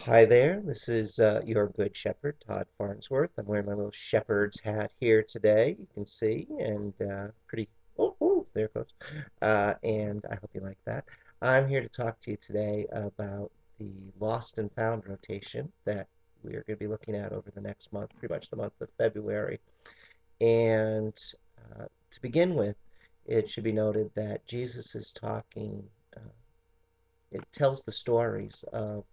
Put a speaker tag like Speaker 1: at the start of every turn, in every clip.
Speaker 1: Hi there, this is your Good Shepherd, Todd Farnsworth. I'm wearing my little shepherd's hat here today, you can see, and there it goes. And I hope you like that. I'm here to talk to you today about the Lost and Found rotation that we are going to be looking at over the next month, pretty much the month of February. And to begin with, it should be noted that Jesus is talking, it tells the stories of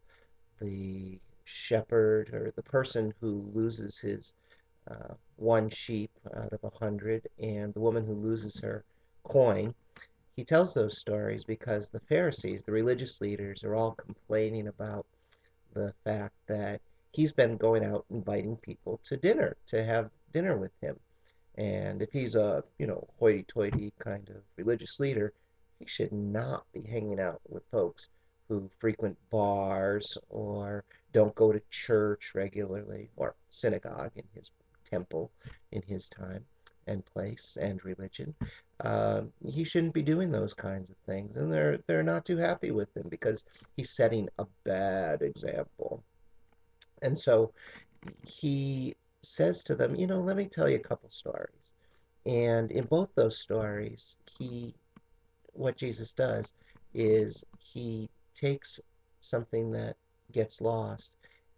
Speaker 1: the shepherd or the person who loses his one sheep out of 100 and the woman who loses her coin. He tells those stories because the Pharisees, the religious leaders, are all complaining about the fact that he's been going out inviting people to dinner, to have dinner with him. And if he's a, hoity-toity kind of religious leader, he should not be hanging out with folks who frequent bars or don't go to church regularly or synagogue in his temple in his time and place and religion. He shouldn't be doing those kinds of things, and they're not too happy with him because he's setting a bad example. And so he says to them, let me tell you a couple stories. And in both those stories, what Jesus does is he takes something that gets lost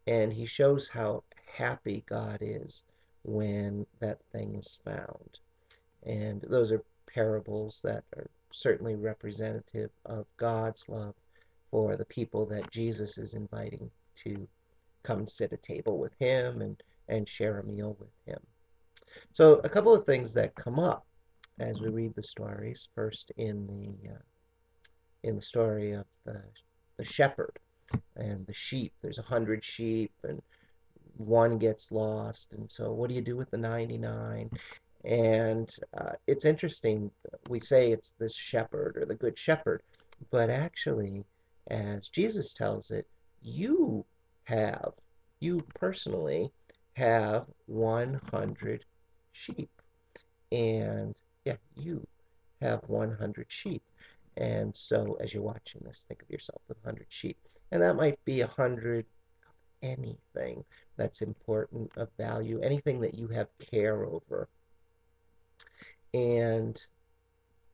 Speaker 1: and he shows how happy God is when that thing is found. And those are parables that are certainly representative of God's love for the people that Jesus is inviting to come and sit at a table with him and share a meal with him. So a couple of things that come up as we read the stories. First, in the story of the shepherd and the sheep. There's 100 sheep, and one gets lost. And so, what do you do with the 99? And it's interesting. We say it's the shepherd or the good shepherd, but actually, as Jesus tells it, you have, you personally have 100 sheep. And yeah, you have 100 sheep. And so as you're watching this, think of yourself with 100 sheep. And that might be 100 anything that's important, of value, anything that you have care over. And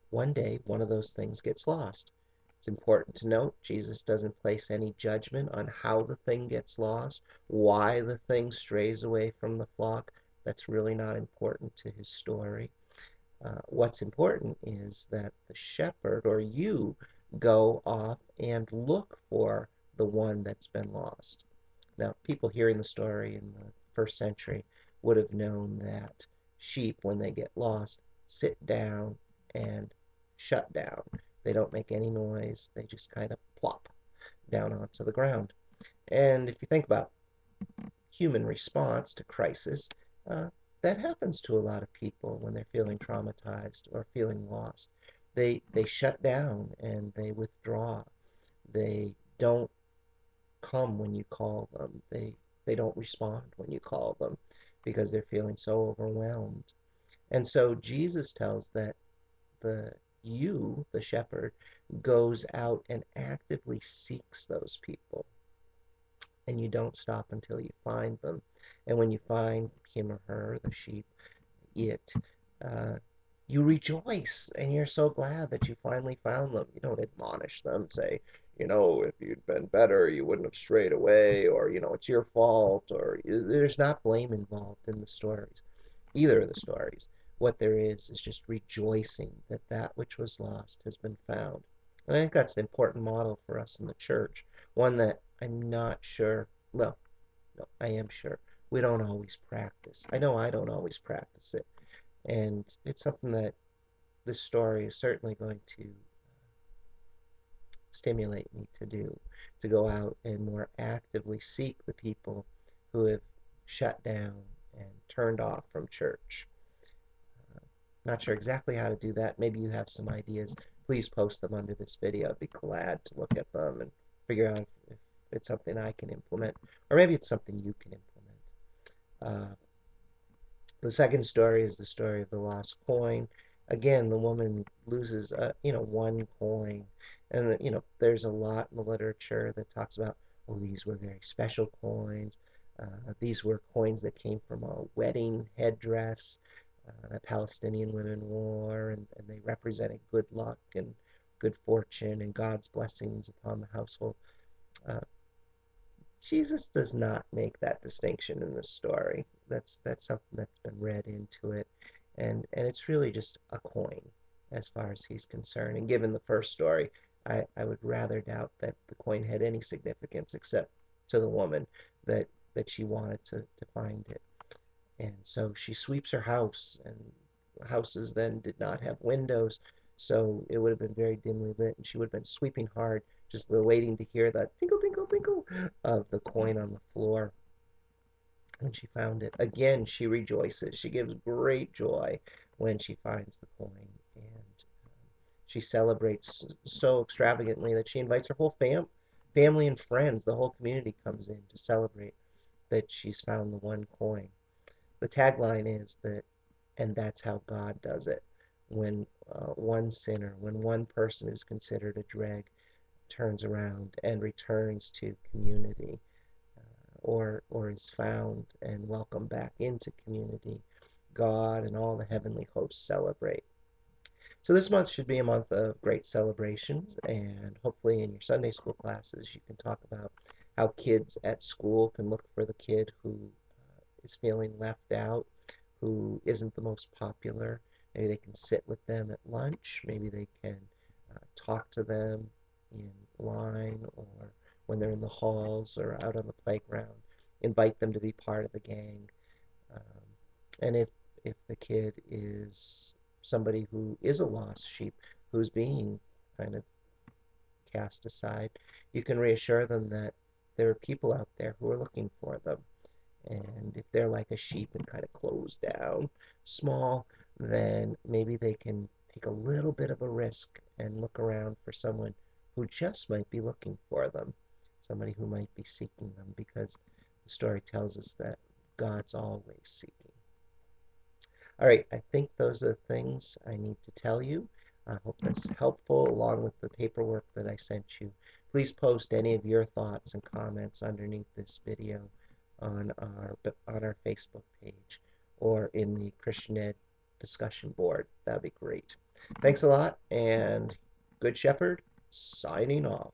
Speaker 1: one day, one of those things gets lost. It's important to note Jesus doesn't place any judgment on how the thing gets lost, why the thing strays away from the flock. That's really not important to his story. What's important is that the shepherd or you go off and look for the one that's been lost. Now, people hearing the story in the first century would have known that sheep, when they get lost, sit down and shut down. They don't make any noise, they just kind of plop down onto the ground. And if you think about human response to crisis, uh, that happens to a lot of people when they're feeling traumatized or feeling lost. They shut down and they withdraw. They don't come when you call them. They don't respond when you call them because they're feeling so overwhelmed. And so Jesus tells that the the shepherd, goes out and actively seeks those people, and you don't stop until you find them. And when you find him or her, the sheep, it, uh, you rejoice and you're so glad that you finally found them. You don't admonish them, say, if you'd been better, you wouldn't have strayed away, or, it's your fault, or there's not blame involved in the stories, either of the stories. What there is just rejoicing that that which was lost has been found. And I think that's an important model for us in the church, one that I'm not sure, well, no, I am sure we don't always practice. I know I don't always practice it. And it's something that this story is certainly going to stimulate me to do, to go out and more actively seek the people who have shut down and turned off from church. Not sure exactly how to do that. Maybe you have some ideas. Please post them under this video. I'd be glad to look at them and figure out if it's something I can implement, or maybe it's something you can implement. The second story is the story of the lost coin. Again, the woman loses, one coin, and there's a lot in the literature that talks about Oh, these were very special coins. These were coins that came from a wedding headdress that Palestinian women wore, and they represented good luck and good fortune and God's blessings upon the household. Uh, Jesus does not make that distinction in the story. That's something that's been read into it, and it's really just a coin as far as he's concerned. And given the first story, I would rather doubt that the coin had any significance except to the woman that she wanted to find it. And so she sweeps her house, and houses then did not have windows, so it would have been very dimly lit, and she would have been sweeping hard, just waiting to hear that tinkle, tinkle, tinkle of the coin on the floor when she found it. Again, she rejoices. She gives great joy when she finds the coin, and she celebrates so extravagantly that she invites her whole family and friends. The whole community comes in to celebrate that she's found the one coin. The tagline is that, and that's how God does it. When one sinner, when one person who's considered a dreg turns around and returns to community, or is found and welcomed back into community, God and all the heavenly hosts celebrate. So this month should be a month of great celebrations, and hopefully in your Sunday school classes you can talk about how kids at school can look for the kid who is feeling left out, who isn't the most popular. Maybe they can sit with them at lunch. Maybe they can talk to them in line or when they're in the halls or out on the playground. Invite them to be part of the gang. Um, and if the kid is somebody who is a lost sheep, who's being kind of cast aside, you can reassure them that there are people out there who are looking for them. And if they're like a sheep and kind of closed down, small, then maybe they can take a little bit of a risk and look around for someone who just might be looking for them, somebody who might be seeking them, because the story tells us that God's always seeking. All right, I think those are the things I need to tell you. I hope that's helpful along with the paperwork that I sent you. Please post any of your thoughts and comments underneath this video on our Facebook page or in the Christian Ed discussion board. That'd be great. Thanks a lot, and Good Shepherd signing off.